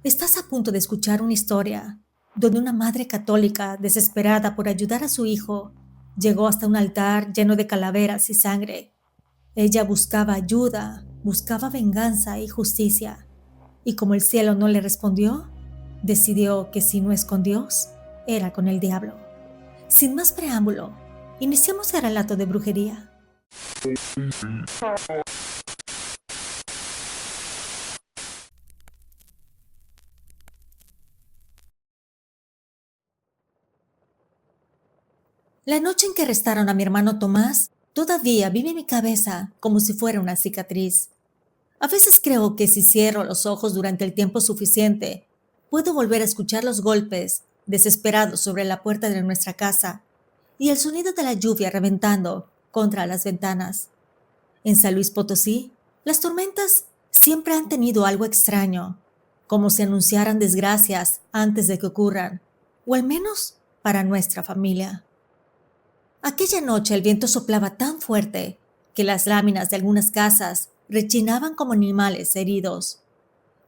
Estás a punto de escuchar una historia donde una madre católica, desesperada por ayudar a su hijo, llegó hasta un altar lleno de calaveras y sangre. Ella buscaba ayuda, buscaba venganza y justicia, y como el cielo no le respondió, decidió que si no es con Dios, era con el diablo. Sin más preámbulo, iniciamos el relato de brujería. La noche en que arrestaron a mi hermano Tomás todavía vive en mi cabeza como si fuera una cicatriz. A veces creo que si cierro los ojos durante el tiempo suficiente, puedo volver a escuchar los golpes desesperados sobre la puerta de nuestra casa y el sonido de la lluvia reventando contra las ventanas. En San Luis Potosí, las tormentas siempre han tenido algo extraño, como si anunciaran desgracias antes de que ocurran, o al menos para nuestra familia. Aquella noche el viento soplaba tan fuerte que las láminas de algunas casas rechinaban como animales heridos.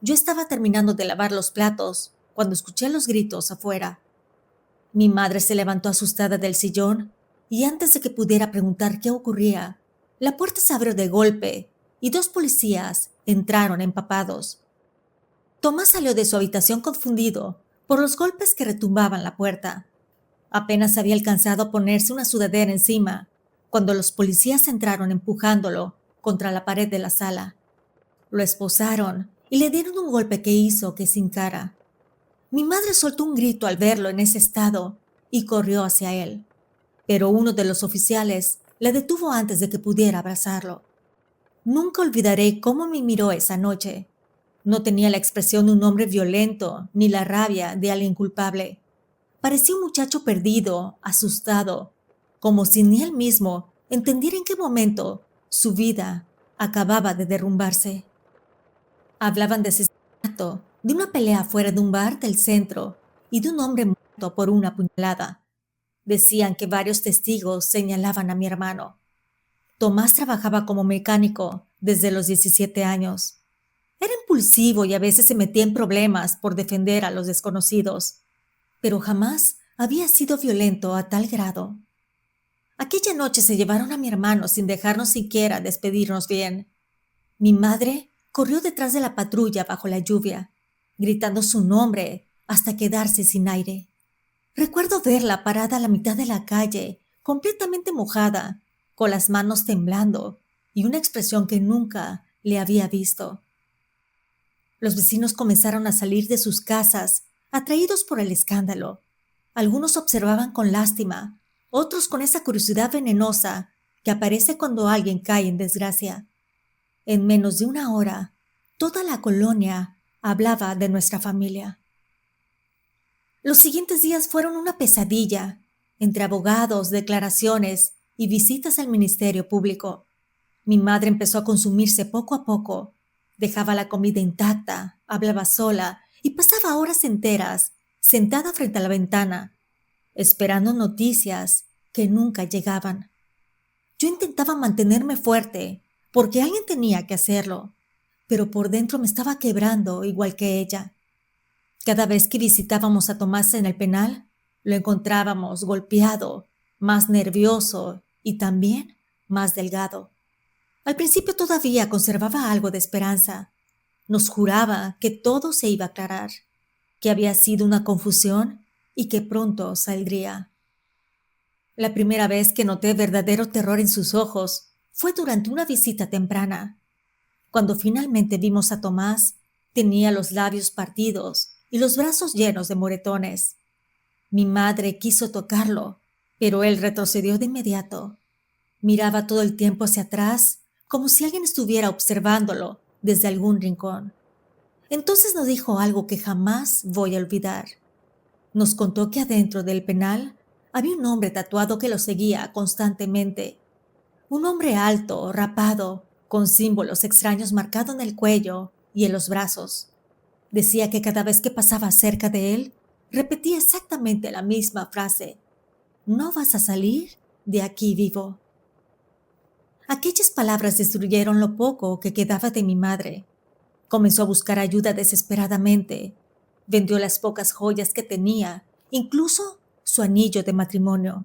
Yo estaba terminando de lavar los platos cuando escuché los gritos afuera. Mi madre se levantó asustada del sillón y antes de que pudiera preguntar qué ocurría, la puerta se abrió de golpe y dos policías entraron empapados. Tomás salió de su habitación confundido por los golpes que retumbaban la puerta. Apenas había alcanzado a ponerse una sudadera encima cuando los policías entraron empujándolo contra la pared de la sala. Lo esposaron y le dieron un golpe que hizo que se hincara. Mi madre soltó un grito al verlo en ese estado y corrió hacia él, pero uno de los oficiales le detuvo antes de que pudiera abrazarlo. Nunca olvidaré cómo me miró esa noche. No tenía la expresión de un hombre violento ni la rabia de alguien culpable. Parecía un muchacho perdido, asustado, como si ni él mismo entendiera en qué momento su vida acababa de derrumbarse. Hablaban de asesinato, de una pelea fuera de un bar del centro y de un hombre muerto por una puñalada. Decían que varios testigos señalaban a mi hermano. Tomás trabajaba como mecánico desde los 17 años. Era impulsivo y a veces se metía en problemas por defender a los desconocidos, pero jamás había sido violento a tal grado. Aquella noche se llevaron a mi hermano sin dejarnos siquiera despedirnos bien. Mi madre corrió detrás de la patrulla bajo la lluvia, gritando su nombre hasta quedarse sin aire. Recuerdo verla parada a la mitad de la calle, completamente mojada, con las manos temblando y una expresión que nunca le había visto. Los vecinos comenzaron a salir de sus casas, atraídos por el escándalo. Algunos observaban con lástima, otros con esa curiosidad venenosa que aparece cuando alguien cae en desgracia. En menos de una hora, toda la colonia hablaba de nuestra familia. Los siguientes días fueron una pesadilla, entre abogados, declaraciones y visitas al Ministerio Público. Mi madre empezó a consumirse poco a poco. Dejaba la comida intacta, hablaba sola y pasaba horas enteras sentada frente a la ventana, esperando noticias que nunca llegaban. Yo intentaba mantenerme fuerte, porque alguien tenía que hacerlo, pero por dentro me estaba quebrando igual que ella. Cada vez que visitábamos a Tomás en el penal, lo encontrábamos golpeado, más nervioso y también más delgado. Al principio todavía conservaba algo de esperanza. Nos juraba que todo se iba a aclarar, que había sido una confusión y que pronto saldría. La primera vez que noté verdadero terror en sus ojos fue durante una visita temprana. Cuando finalmente vimos a Tomás, tenía los labios partidos y los brazos llenos de moretones. Mi madre quiso tocarlo, pero él retrocedió de inmediato. Miraba todo el tiempo hacia atrás, como si alguien estuviera observándolo desde algún rincón. Entonces nos dijo algo que jamás voy a olvidar. Nos contó que adentro del penal había un hombre tatuado que lo seguía constantemente. Un hombre alto, rapado, con símbolos extraños marcados en el cuello y en los brazos. Decía que cada vez que pasaba cerca de él, repetía exactamente la misma frase: «No vas a salir de aquí vivo». Aquellas palabras destruyeron lo poco que quedaba de mi madre. Comenzó a buscar ayuda desesperadamente Vendió las pocas joyas que tenía, incluso su anillo de matrimonio.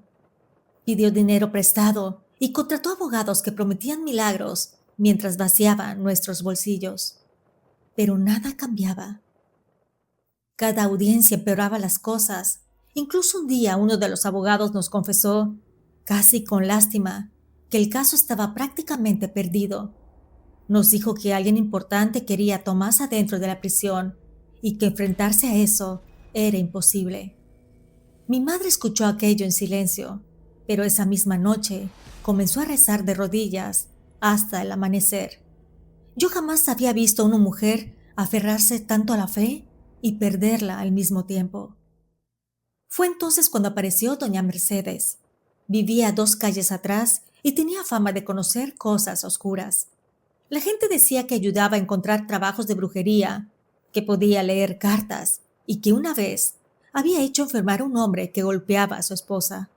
Pidió dinero prestado y contrató abogados que prometían milagros mientras vaciaban nuestros bolsillos. Pero nada cambiaba. Cada audiencia empeoraba las cosas. Incluso un día uno de los abogados nos confesó, casi con lástima, que el caso estaba prácticamente perdido. Nos dijo que alguien importante quería a Tomás adentro de la prisión y que enfrentarse a eso era imposible. Mi madre escuchó aquello en silencio, pero esa misma noche comenzó a rezar de rodillas hasta el amanecer. Yo jamás había visto a una mujer aferrarse tanto a la fe y perderla al mismo tiempo. Fue entonces cuando apareció doña Mercedes. Vivía 2 calles atrás y tenía fama de conocer cosas oscuras. La gente decía que ayudaba a encontrar trabajos de brujería, que podía leer cartas y que una vez había hecho enfermar a un hombre que golpeaba a su esposa.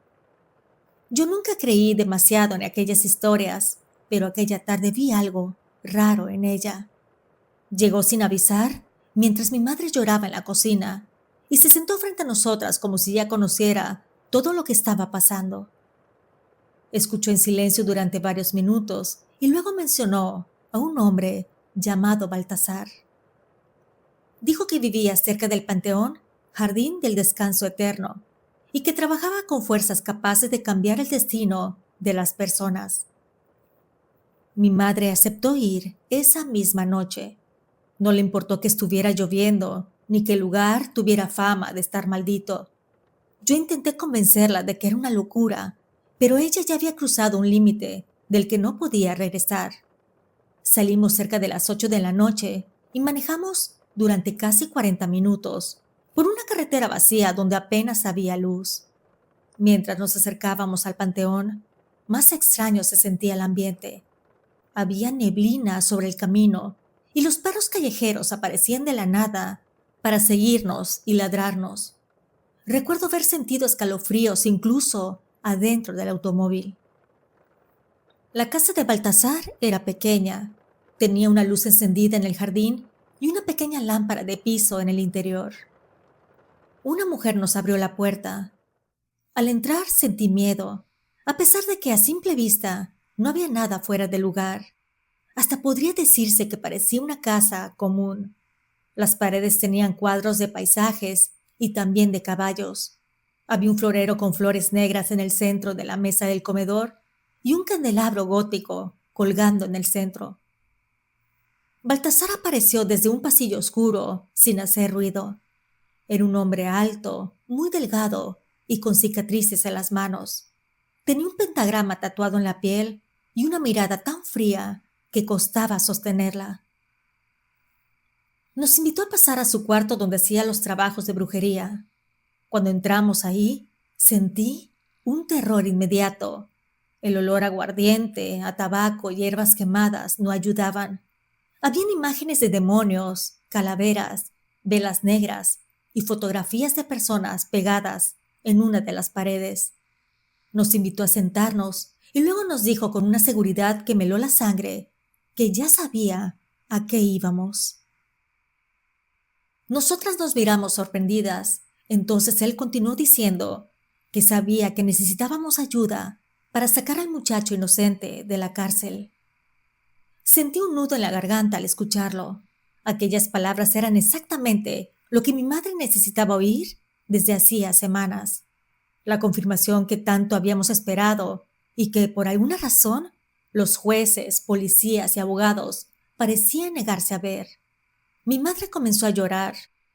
Yo nunca creí demasiado en aquellas historias, pero aquella tarde vi algo raro en ella. Llegó sin avisar mientras mi madre lloraba en la cocina y se sentó frente a nosotras como si ya conociera todo lo que estaba pasando. Escuchó en silencio durante varios minutos y luego mencionó a un hombre llamado Baltasar. Dijo que vivía cerca del Panteón, Jardín del Descanso Eterno, y que trabajaba con fuerzas capaces de cambiar el destino de las personas. Mi madre aceptó ir esa misma noche. No le importó que estuviera lloviendo, ni que el lugar tuviera fama de estar maldito. Yo intenté convencerla de que era una locura, pero ella ya había cruzado un límite del que no podía regresar. Salimos cerca de las 8 de la noche y manejamos durante casi 40 minutos por una carretera vacía donde apenas había luz. Mientras nos acercábamos al panteón, más extraño se sentía el ambiente. Había neblina sobre el camino y los perros callejeros aparecían de la nada para seguirnos y ladrarnos. Recuerdo haber sentido escalofríos incluso adentro del automóvil. La casa de Baltasar era pequeña. Tenía una luz encendida en el jardín y una pequeña lámpara de piso en el interior. Una mujer nos abrió la puerta. Al entrar sentí miedo, a pesar de que a simple vista no había nada fuera de lugar. Hasta podría decirse que parecía una casa común. Las paredes tenían cuadros de paisajes y también de caballos. Había un florero con flores negras en el centro de la mesa del comedor y un candelabro gótico colgando en el centro. Baltasar apareció desde un pasillo oscuro, sin hacer ruido. Era un hombre alto, muy delgado y con cicatrices en las manos. Tenía un pentagrama tatuado en la piel y una mirada tan fría que costaba sostenerla. Nos invitó a pasar a su cuarto donde hacía los trabajos de brujería. Cuando entramos ahí, sentí un terror inmediato. El olor a aguardiente, a tabaco y hierbas quemadas no ayudaban. Habían imágenes de demonios, calaveras, velas negras y fotografías de personas pegadas en una de las paredes. Nos invitó a sentarnos y luego nos dijo con una seguridad que me heló la sangre que ya sabía a qué íbamos. Nosotras nos miramos sorprendidas. Entonces él continuó diciendo que sabía que necesitábamos ayuda para sacar al muchacho inocente de la cárcel. Sentí un nudo en la garganta al escucharlo. Aquellas palabras eran exactamente lo que mi madre necesitaba oír desde hacía semanas. La confirmación que tanto habíamos esperado y que, por alguna razón, los jueces, policías y abogados parecían negarse a ver. Mi madre comenzó a llorar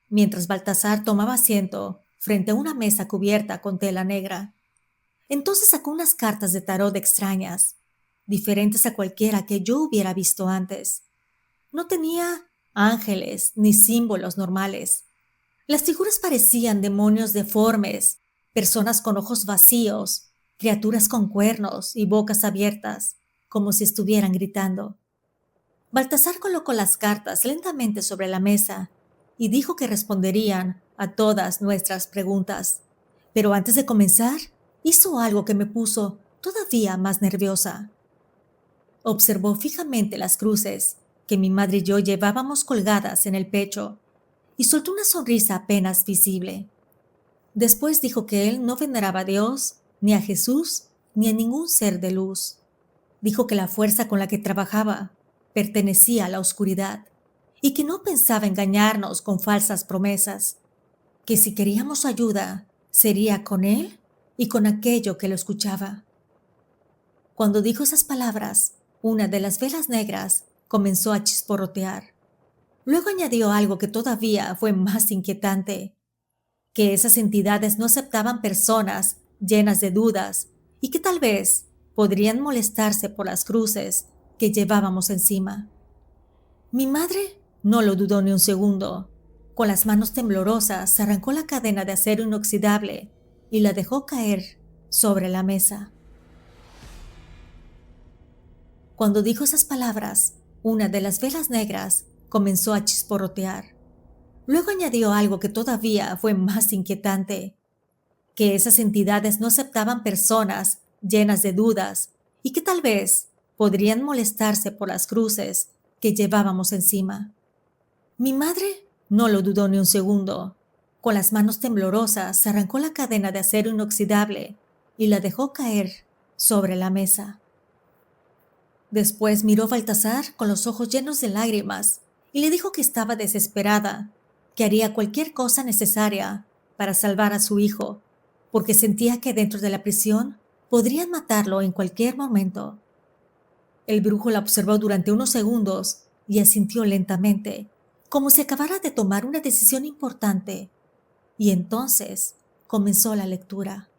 mientras Baltasar tomaba asiento frente a una mesa cubierta con tela negra. Entonces sacó unas cartas de tarot extrañas, diferentes a cualquiera que yo hubiera visto antes. No tenía ángeles ni símbolos normales. Las figuras parecían demonios deformes, personas con ojos vacíos, criaturas con cuernos y bocas abiertas, como si estuvieran gritando. Baltasar colocó las cartas lentamente sobre la mesa y dijo que responderían a todas nuestras preguntas. Pero antes de comenzar, hizo algo que me puso todavía más nerviosa. Observó fijamente las cruces que mi madre y yo llevábamos colgadas en el pecho y soltó una sonrisa apenas visible. Después dijo que él no veneraba a Dios, ni a Jesús, ni a ningún ser de luz. Dijo que la fuerza con la que trabajaba pertenecía a la oscuridad y que no pensaba engañarnos con falsas promesas, que si queríamos ayuda sería con él y con aquello que lo escuchaba. Cuando dijo esas palabras, una de las velas negras comenzó a chisporrotear. Luego añadió algo que todavía fue más inquietante, que esas entidades no aceptaban personas llenas de dudas y que tal vez podrían molestarse por las cruces que llevábamos encima. Mi madre no lo dudó ni un segundo. Con las manos temblorosas arrancó la cadena de acero inoxidable y la dejó caer sobre la mesa. Cuando dijo esas palabras, una de las velas negras comenzó a chisporrotear. Luego añadió algo que todavía fue más inquietante, que esas entidades no aceptaban personas llenas de dudas y que tal vez podrían molestarse por las cruces que llevábamos encima. Mi madre no lo dudó ni un segundo. Con las manos temblorosas arrancó la cadena de acero inoxidable y la dejó caer sobre la mesa. Después miró a Baltasar con los ojos llenos de lágrimas y le dijo que estaba desesperada, que haría cualquier cosa necesaria para salvar a su hijo, porque sentía que dentro de la prisión podrían matarlo en cualquier momento. El brujo la observó durante unos segundos y asintió lentamente, como si acabara de tomar una decisión importante, y entonces comenzó la lectura.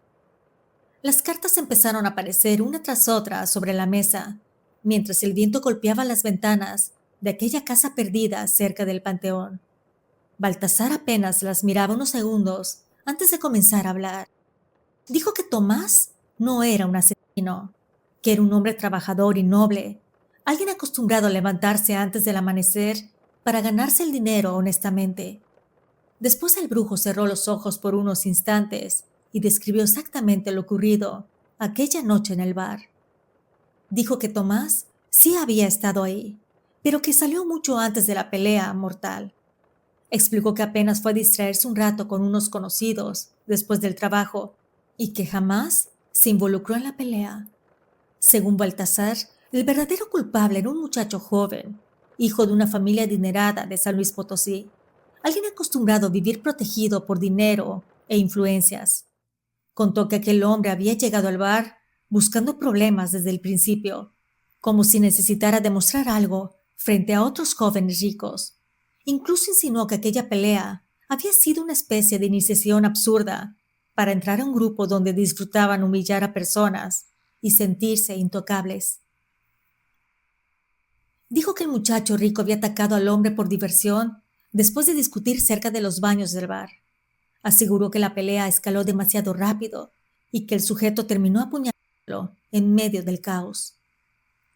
Las cartas empezaron a aparecer una tras otra sobre la mesa, mientras el viento golpeaba las ventanas de aquella casa perdida cerca del panteón. Baltasar apenas las miraba unos segundos antes de comenzar a hablar. Dijo que Tomás no era un asesino, que era un hombre trabajador y noble, alguien acostumbrado a levantarse antes del amanecer para ganarse el dinero honestamente. Después el brujo cerró los ojos por unos instantes y describió exactamente lo ocurrido aquella noche en el bar. Dijo que Tomás sí había estado ahí, pero que salió mucho antes de la pelea mortal. Explicó que apenas fue a distraerse un rato con unos conocidos después del trabajo y que jamás se involucró en la pelea. Según Baltasar, el verdadero culpable era un muchacho joven, hijo de una familia adinerada de San Luis Potosí, alguien acostumbrado a vivir protegido por dinero e influencias. Contó que aquel hombre había llegado al bar buscando problemas desde el principio, como si necesitara demostrar algo frente a otros jóvenes ricos. Incluso insinuó que aquella pelea había sido una especie de iniciación absurda para entrar a un grupo donde disfrutaban humillar a personas y sentirse intocables. Dijo que el muchacho rico había atacado al hombre por diversión después de discutir cerca de los baños del bar. Aseguró que la pelea escaló demasiado rápido y que el sujeto terminó apuñalándolo en medio del caos.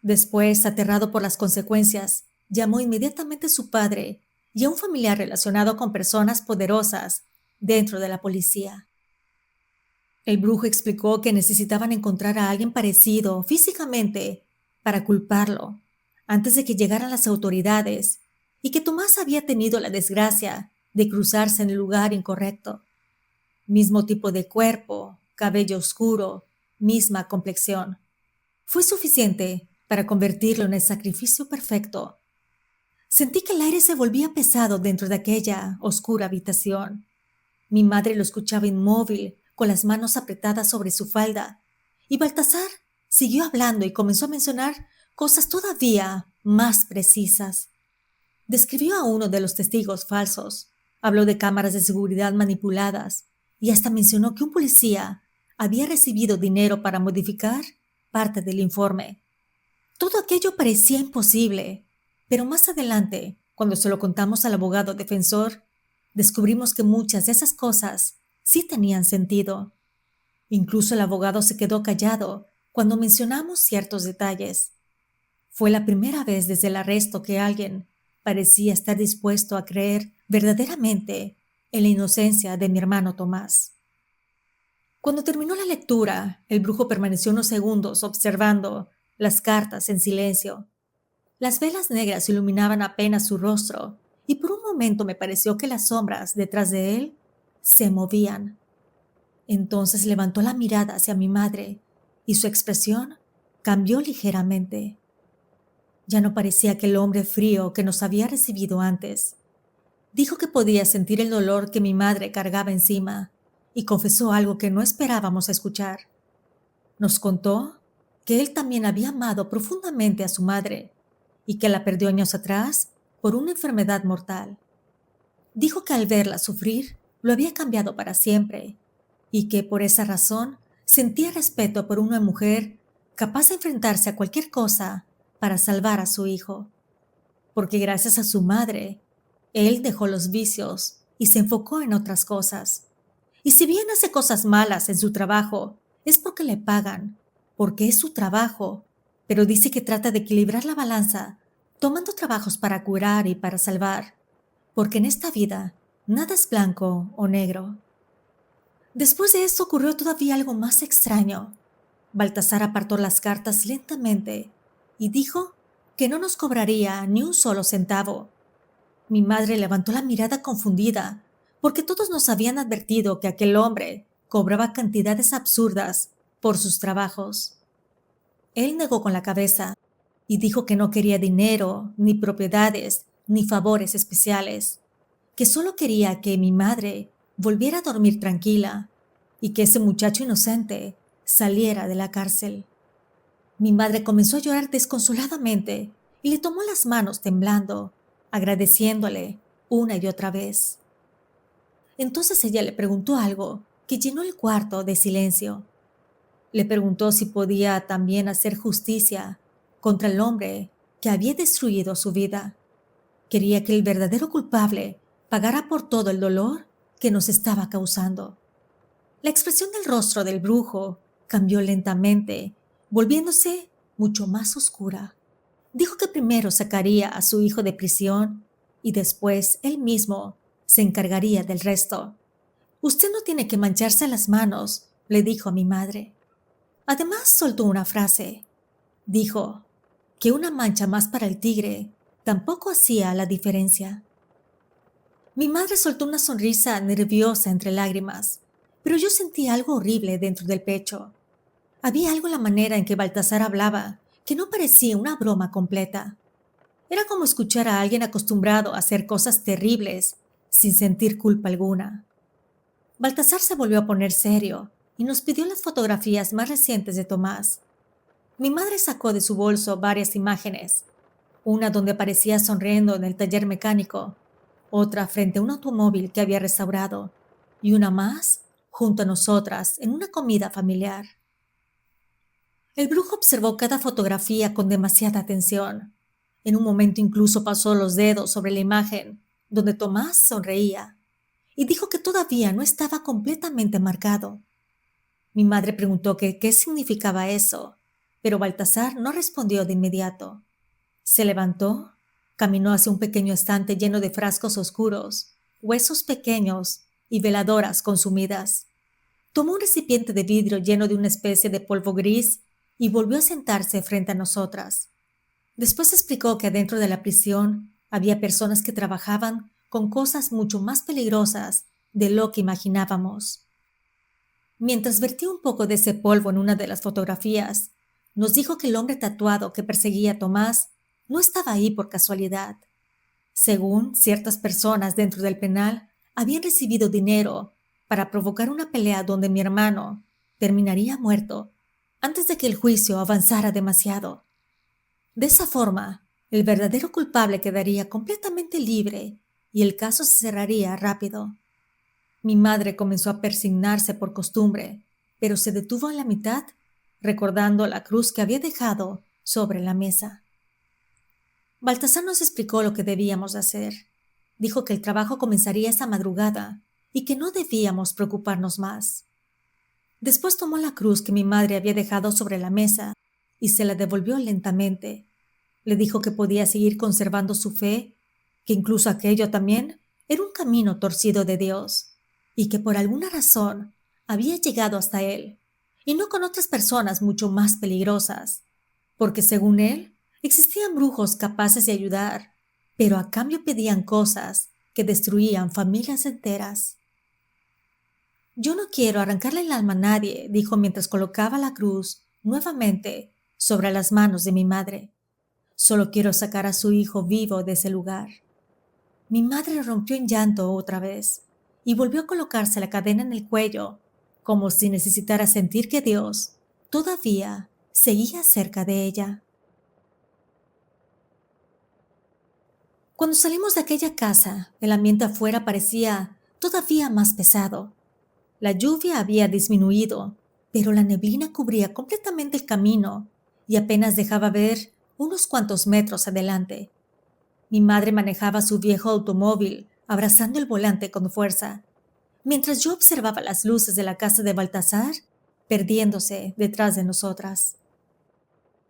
Después, aterrado por las consecuencias, llamó inmediatamente a su padre y a un familiar relacionado con personas poderosas dentro de la policía. El brujo explicó que necesitaban encontrar a alguien parecido físicamente para culparlo antes de que llegaran las autoridades y que Tomás había tenido la desgracia de cruzarse en el lugar incorrecto. Mismo tipo de cuerpo, cabello oscuro, misma complexión. Fue suficiente para convertirlo en el sacrificio perfecto. Sentí que el aire se volvía pesado dentro de aquella oscura habitación. Mi madre lo escuchaba inmóvil, con las manos apretadas sobre su falda, y Baltasar siguió hablando y comenzó a mencionar cosas todavía más precisas. Describió a uno de los testigos falsos, habló de cámaras de seguridad manipuladas y hasta mencionó que un policía había recibido dinero para modificar parte del informe. Todo aquello parecía imposible, pero más adelante, cuando se lo contamos al abogado defensor, descubrimos que muchas de esas cosas sí tenían sentido. Incluso el abogado se quedó callado cuando mencionamos ciertos detalles. Fue la primera vez desde el arresto que alguien parecía estar dispuesto a creer verdaderamente en la inocencia de mi hermano Tomás. Cuando terminó la lectura, el brujo permaneció unos segundos observando las cartas en silencio. Las velas negras iluminaban apenas su rostro y por un momento me pareció que las sombras detrás de él se movían. Entonces levantó la mirada hacia mi madre y su expresión cambió ligeramente. Ya no parecía aquel hombre frío que nos había recibido antes. Dijo que podía sentir el dolor que mi madre cargaba encima y confesó algo que no esperábamos escuchar. Nos contó que él también había amado profundamente a su madre y que la perdió años atrás por una enfermedad mortal. Dijo que al verla sufrir lo había cambiado para siempre y que por esa razón sentía respeto por una mujer capaz de enfrentarse a cualquier cosa para salvar a su hijo, porque gracias a su madre, él dejó los vicios y se enfocó en otras cosas. Y si bien hace cosas malas en su trabajo, es porque le pagan, porque es su trabajo, pero dice que trata de equilibrar la balanza, tomando trabajos para curar y para salvar, porque en esta vida nada es blanco o negro. Después de esto ocurrió todavía algo más extraño. Baltasar apartó las cartas lentamente y dijo que no nos cobraría ni un solo centavo. Mi madre levantó la mirada confundida, porque todos nos habían advertido que aquel hombre cobraba cantidades absurdas por sus trabajos. Él negó con la cabeza y dijo que no quería dinero, ni propiedades, ni favores especiales, que solo quería que mi madre volviera a dormir tranquila y que ese muchacho inocente saliera de la cárcel. Mi madre comenzó a llorar desconsoladamente y le tomó las manos temblando, agradeciéndole una y otra vez. Entonces ella le preguntó algo que llenó el cuarto de silencio. Le preguntó si podía también hacer justicia contra el hombre que había destruido su vida. Quería que el verdadero culpable pagara por todo el dolor que nos estaba causando. La expresión del rostro del brujo cambió lentamente, volviéndose mucho más oscura. Dijo que primero sacaría a su hijo de prisión y después él mismo se encargaría del resto. Usted no tiene que mancharse las manos, le dijo a mi madre. Además soltó una frase. Dijo que una mancha más para el tigre tampoco hacía la diferencia. Mi madre soltó una sonrisa nerviosa entre lágrimas, pero yo sentí algo horrible dentro del pecho. Había algo en la manera en que Baltasar hablaba que no parecía una broma completa. Era como escuchar a alguien acostumbrado a hacer cosas terribles sin sentir culpa alguna. Baltasar se volvió a poner serio y nos pidió las fotografías más recientes de Tomás. Mi madre sacó de su bolso varias imágenes, una donde aparecía sonriendo en el taller mecánico, otra frente a un automóvil que había restaurado y una más junto a nosotras en una comida familiar. El brujo observó cada fotografía con demasiada atención. En un momento incluso pasó los dedos sobre la imagen donde Tomás sonreía y dijo que todavía no estaba completamente marcado. Mi madre preguntó que qué significaba eso, pero Baltasar no respondió de inmediato. Se levantó, caminó hacia un pequeño estante lleno de frascos oscuros, huesos pequeños y veladoras consumidas. Tomó un recipiente de vidrio lleno de una especie de polvo gris y volvió a sentarse frente a nosotras. Después explicó que adentro de la prisión había personas que trabajaban con cosas mucho más peligrosas de lo que imaginábamos. Mientras vertía un poco de ese polvo en una de las fotografías, nos dijo que el hombre tatuado que perseguía a Tomás no estaba ahí por casualidad. Según ciertas personas dentro del penal, habían recibido dinero para provocar una pelea donde mi hermano terminaría muerto antes de que el juicio avanzara demasiado. De esa forma, el verdadero culpable quedaría completamente libre y el caso se cerraría rápido. Mi madre comenzó a persignarse por costumbre, pero se detuvo en la mitad, recordando la cruz que había dejado sobre la mesa. Baltasar nos explicó lo que debíamos hacer. Dijo que el trabajo comenzaría esa madrugada y que no debíamos preocuparnos más. Después tomó la cruz que mi madre había dejado sobre la mesa y se la devolvió lentamente. Le dijo que podía seguir conservando su fe, que incluso aquello también era un camino torcido de Dios y que por alguna razón había llegado hasta él, y no con otras personas mucho más peligrosas, porque según él, existían brujos capaces de ayudar, pero a cambio pedían cosas que destruían familias enteras. «Yo no quiero arrancarle el alma a nadie», dijo mientras colocaba la cruz nuevamente sobre las manos de mi madre. «Solo quiero sacar a su hijo vivo de ese lugar». Mi madre rompió en llanto otra vez y volvió a colocarse la cadena en el cuello, como si necesitara sentir que Dios todavía seguía cerca de ella. Cuando salimos de aquella casa, el ambiente afuera parecía todavía más pesado. La lluvia había disminuido, pero la neblina cubría completamente el camino y apenas dejaba ver unos cuantos metros adelante. Mi madre manejaba su viejo automóvil, abrazando el volante con fuerza, mientras yo observaba las luces de la casa de Baltasar perdiéndose detrás de nosotras.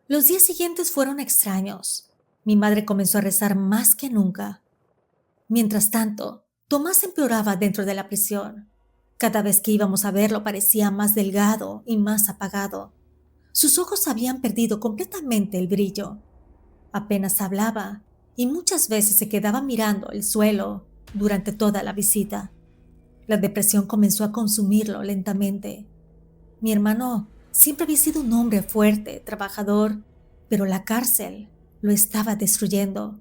Los días siguientes fueron extraños. Mi madre comenzó a rezar más que nunca. Mientras tanto, Tomás empeoraba dentro de la prisión. Cada vez que íbamos a verlo parecía más delgado y más apagado. Sus ojos habían perdido completamente el brillo. Apenas hablaba y muchas veces se quedaba mirando el suelo durante toda la visita. La depresión comenzó a consumirlo lentamente. Mi hermano siempre había sido un hombre fuerte, trabajador, pero la cárcel lo estaba destruyendo.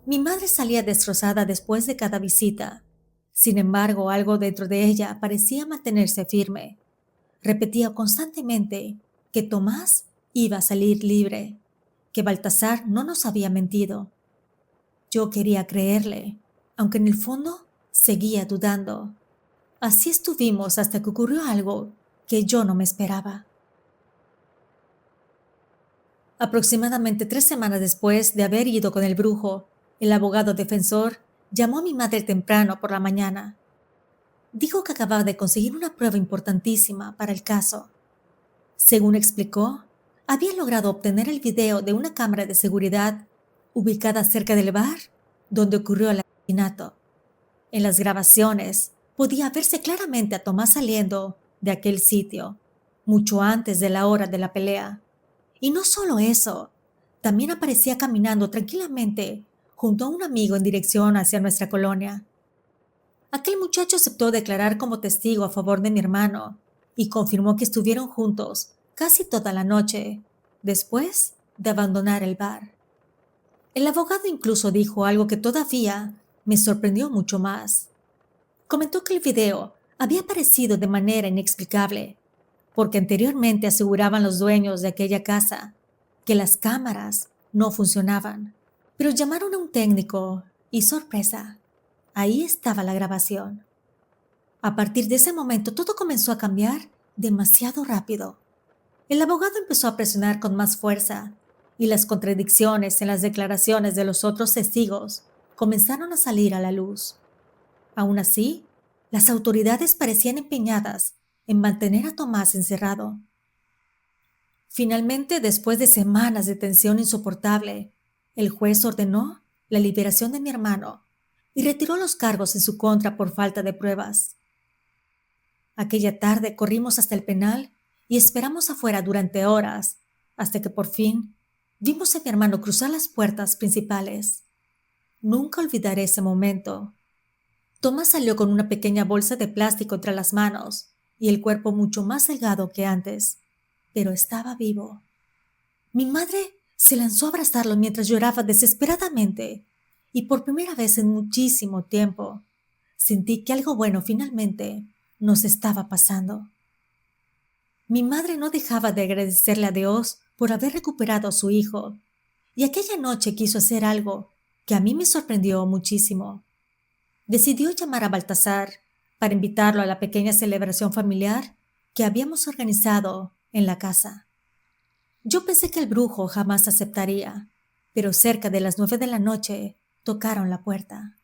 Mi madre salía destrozada después de cada visita. Sin embargo, algo dentro de ella parecía mantenerse firme. Repetía constantemente que Tomás iba a salir libre, que Baltasar no nos había mentido. Yo quería creerle, aunque en el fondo seguía dudando. Así estuvimos hasta que ocurrió algo que yo no me esperaba. Aproximadamente 3 semanas después de haber ido con el brujo, el abogado defensor llamó a mi madre temprano por la mañana. Dijo que acababa de conseguir una prueba importantísima para el caso. Según explicó, había logrado obtener el video de una cámara de seguridad ubicada cerca del bar donde ocurrió el asesinato. En las grabaciones podía verse claramente a Tomás saliendo de aquel sitio, mucho antes de la hora de la pelea. Y no solo eso, también aparecía caminando tranquilamente junto a un amigo en dirección hacia nuestra colonia. Aquel muchacho aceptó declarar como testigo a favor de mi hermano y confirmó que estuvieron juntos casi toda la noche, después de abandonar el bar. El abogado incluso dijo algo que todavía me sorprendió mucho más. Comentó que el video había aparecido de manera inexplicable, porque anteriormente aseguraban los dueños de aquella casa que las cámaras no funcionaban, pero llamaron a un técnico y sorpresa, ahí estaba la grabación. A partir de ese momento todo comenzó a cambiar demasiado rápido. El abogado empezó a presionar con más fuerza y las contradicciones en las declaraciones de los otros testigos comenzaron a salir a la luz. Aún así, las autoridades parecían empeñadas en mantener a Tomás encerrado. Finalmente, después de semanas de tensión insoportable, el juez ordenó la liberación de mi hermano y retiró los cargos en su contra por falta de pruebas. Aquella tarde corrimos hasta el penal y esperamos afuera durante horas, hasta que por fin vimos a mi hermano cruzar las puertas principales. Nunca olvidaré ese momento. Tomás salió con una pequeña bolsa de plástico entre las manos y el cuerpo mucho más delgado que antes, pero estaba vivo. Mi madre se lanzó a abrazarlo mientras lloraba desesperadamente y por primera vez en muchísimo tiempo sentí que algo bueno finalmente nos estaba pasando. Mi madre no dejaba de agradecerle a Dios por haber recuperado a su hijo, y aquella noche quiso hacer algo que a mí me sorprendió muchísimo. Decidió llamar a Baltasar para invitarlo a la pequeña celebración familiar que habíamos organizado en la casa. Yo pensé que el brujo jamás aceptaría, pero cerca de las 9 de la noche tocaron la puerta.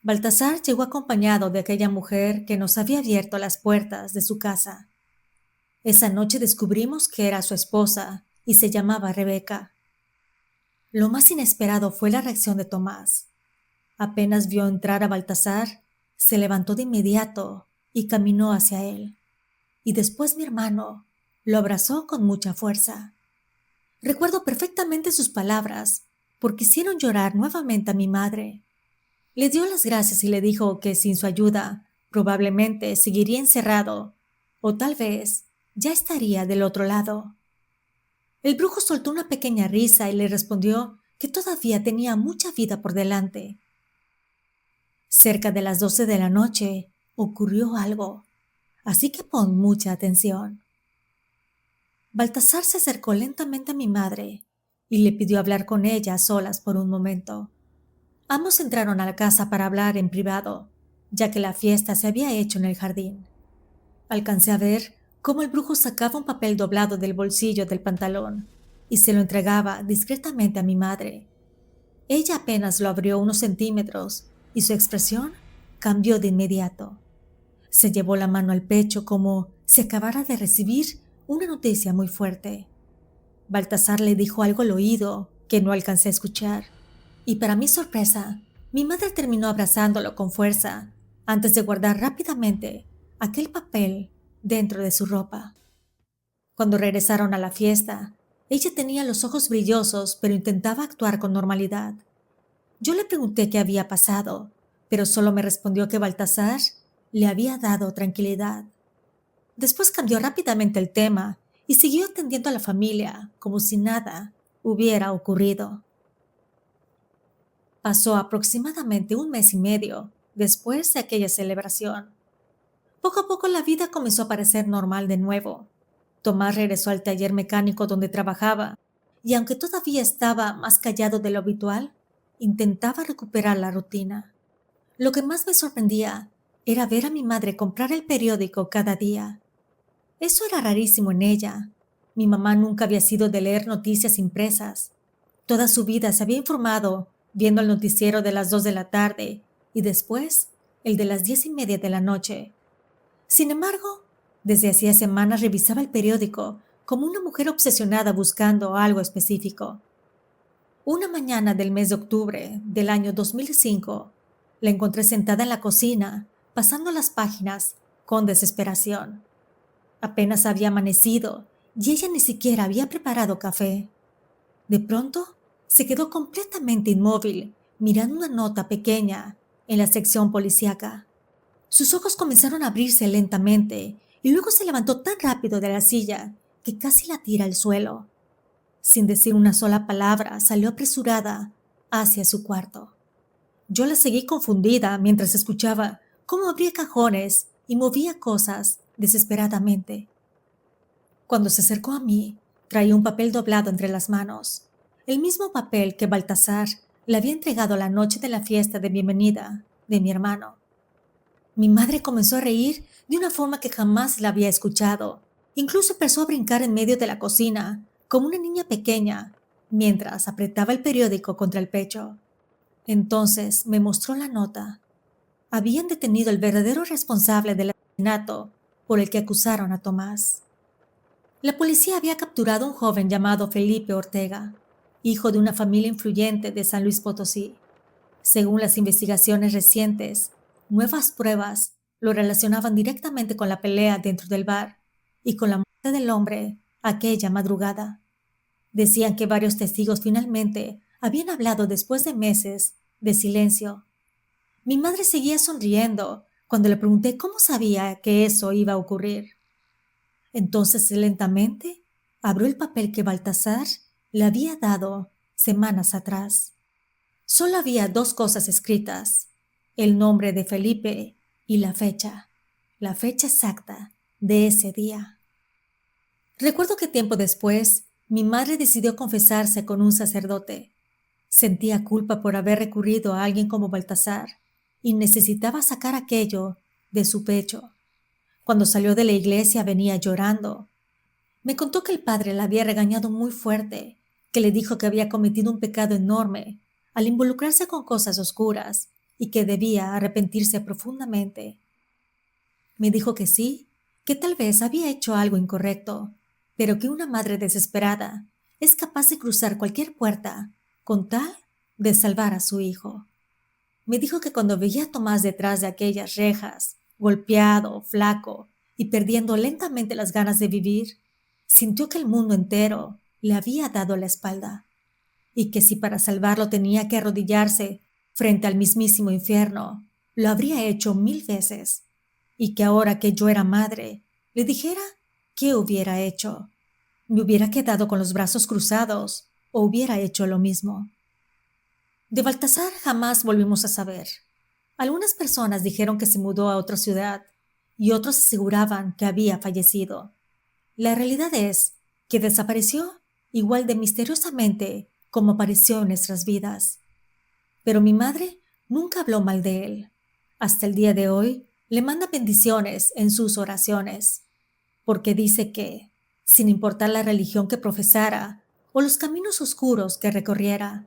Baltasar llegó acompañado de aquella mujer que nos había abierto las puertas de su casa. Esa noche descubrimos que era su esposa y se llamaba Rebeca. Lo más inesperado fue la reacción de Tomás. Apenas vio entrar a Baltasar, se levantó de inmediato y caminó hacia él. Y después mi hermano lo abrazó con mucha fuerza. Recuerdo perfectamente sus palabras, porque hicieron llorar nuevamente a mi madre. Le dio las gracias y le dijo que sin su ayuda probablemente seguiría encerrado, o tal vez ya estaría del otro lado. El brujo soltó una pequeña risa y le respondió que todavía tenía mucha vida por delante. Cerca de las 12 de la noche ocurrió algo, así que pon mucha atención. Baltasar se acercó lentamente a mi madre y le pidió hablar con ella a solas por un momento. Ambos entraron a la casa para hablar en privado, ya que la fiesta se había hecho en el jardín. Alcancé a ver cómo el brujo sacaba un papel doblado del bolsillo del pantalón y se lo entregaba discretamente a mi madre. Ella apenas lo abrió unos centímetros y su expresión cambió de inmediato. Se llevó la mano al pecho como si acabara de recibir una noticia muy fuerte. Baltasar le dijo algo al oído que no alcancé a escuchar, y para mi sorpresa, mi madre terminó abrazándolo con fuerza antes de guardar rápidamente aquel papel dentro de su ropa. Cuando regresaron a la fiesta, ella tenía los ojos brillosos, pero intentaba actuar con normalidad. Yo le pregunté qué había pasado, pero solo me respondió que Baltasar le había dado tranquilidad. Después cambió rápidamente el tema y siguió atendiendo a la familia como si nada hubiera ocurrido. Pasó aproximadamente un mes y medio después de aquella celebración. Poco a poco la vida comenzó a parecer normal de nuevo. Tomás regresó al taller mecánico donde trabajaba y aunque todavía estaba más callado de lo habitual, intentaba recuperar la rutina. Lo que más me sorprendía era ver a mi madre comprar el periódico cada día. Eso era rarísimo en ella. Mi mamá nunca había sido de leer noticias impresas. Toda su vida se había informado viendo el noticiero de las 2 de la tarde y después el de las 10:30 de la noche. Sin embargo, desde hacía semanas revisaba el periódico como una mujer obsesionada buscando algo específico. Una mañana del mes de octubre del año 2005, la encontré sentada en la cocina, pasando las páginas con desesperación. Apenas había amanecido y ella ni siquiera había preparado café. De pronto, se quedó completamente inmóvil, mirando una nota pequeña en la sección policíaca. Sus ojos comenzaron a abrirse lentamente y luego se levantó tan rápido de la silla que casi la tira al suelo. Sin decir una sola palabra, salió apresurada hacia su cuarto. Yo la seguí confundida mientras escuchaba cómo abría cajones y movía cosas desesperadamente. Cuando se acercó a mí, traía un papel doblado entre las manos, el mismo papel que Baltasar le había entregado la noche de la fiesta de bienvenida de mi hermano. Mi madre comenzó a reír de una forma que jamás la había escuchado. Incluso empezó a brincar en medio de la cocina, como una niña pequeña, mientras apretaba el periódico contra el pecho. Entonces me mostró la nota. Habían detenido al verdadero responsable del asesinato por el que acusaron a Tomás. La policía había capturado a un joven llamado Felipe Ortega, hijo de una familia influyente de San Luis Potosí. Según las investigaciones recientes, nuevas pruebas lo relacionaban directamente con la pelea dentro del bar y con la muerte del hombre aquella madrugada. Decían que varios testigos finalmente habían hablado después de meses de silencio. Mi madre seguía sonriendo cuando le pregunté cómo sabía que eso iba a ocurrir. Entonces, lentamente, abrió el papel que Baltasar le había dado semanas atrás. Solo había 2 cosas escritas: el nombre de Felipe y la fecha exacta de ese día. Recuerdo que tiempo después, mi madre decidió confesarse con un sacerdote. Sentía culpa por haber recurrido a alguien como Baltasar y necesitaba sacar aquello de su pecho. Cuando salió de la iglesia venía llorando. Me contó que el padre la había regañado muy fuerte, que le dijo que había cometido un pecado enorme al involucrarse con cosas oscuras y que debía arrepentirse profundamente. Me dijo que sí, que tal vez había hecho algo incorrecto, pero que una madre desesperada es capaz de cruzar cualquier puerta con tal de salvar a su hijo. Me dijo que cuando veía a Tomás detrás de aquellas rejas, golpeado, flaco y perdiendo lentamente las ganas de vivir, sintió que el mundo entero le había dado la espalda. y que si para salvarlo tenía que arrodillarse frente al mismísimo infierno, lo habría hecho 1000 veces, y que ahora que yo era madre, le dijera qué hubiera hecho. ¿Me hubiera quedado con los brazos cruzados o hubiera hecho lo mismo? De Baltasar jamás volvimos a saber. Algunas personas dijeron que se mudó a otra ciudad y otros aseguraban que había fallecido. La realidad es que desapareció igual de misteriosamente como apareció en nuestras vidas. Pero mi madre nunca habló mal de él. Hasta el día de hoy le manda bendiciones en sus oraciones, porque dice que, sin importar la religión que profesara o los caminos oscuros que recorriera,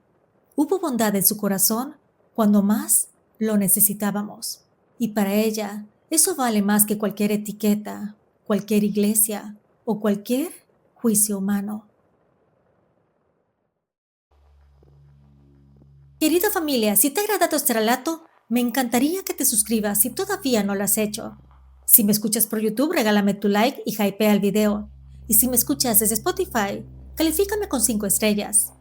hubo bondad en su corazón cuando más lo necesitábamos. Y para ella, eso vale más que cualquier etiqueta, cualquier iglesia o cualquier juicio humano. Querida familia, si te ha agradado este relato, me encantaría que te suscribas si todavía no lo has hecho. Si me escuchas por YouTube, regálame tu like y hypea el video. Y si me escuchas desde Spotify, califícame con 5 estrellas.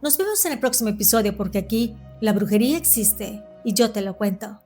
Nos vemos en el próximo episodio porque aquí la brujería existe y yo te lo cuento.